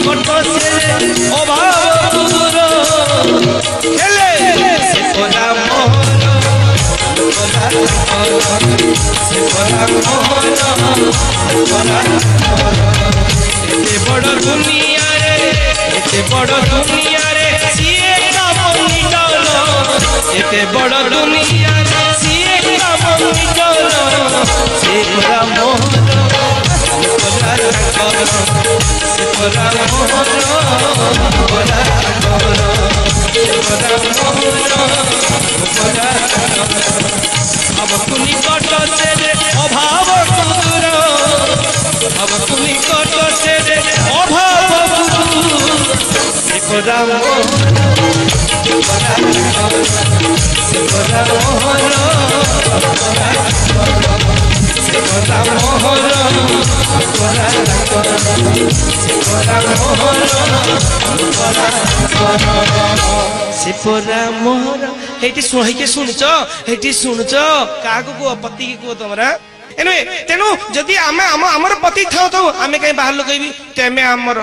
কত সে অভাব দূর হেলে সে পরা মোহন সে পরা মোহন এতে বড় দুনিয়ারে এতে বড় দুনিয়ারে সিয়ে কামনি চল এতে বড় দুনিয়ারে সিয়ে কামনি চল সে পরা মোহন সে পরা মোহন अब तुनी कट से रे अभाव दूर अब तुनी कट से रे अभाव दूर सिपरा मोहन सिपरा मोहन सिपरा मोहन सिपरा मोहन हेटी शुणुच हेटी शुणुच क्या कह पति की कह तुम तेणु जदि आम आमर पति थाऊ थाऊ आम कहीं बाहर लोग तेमे आमर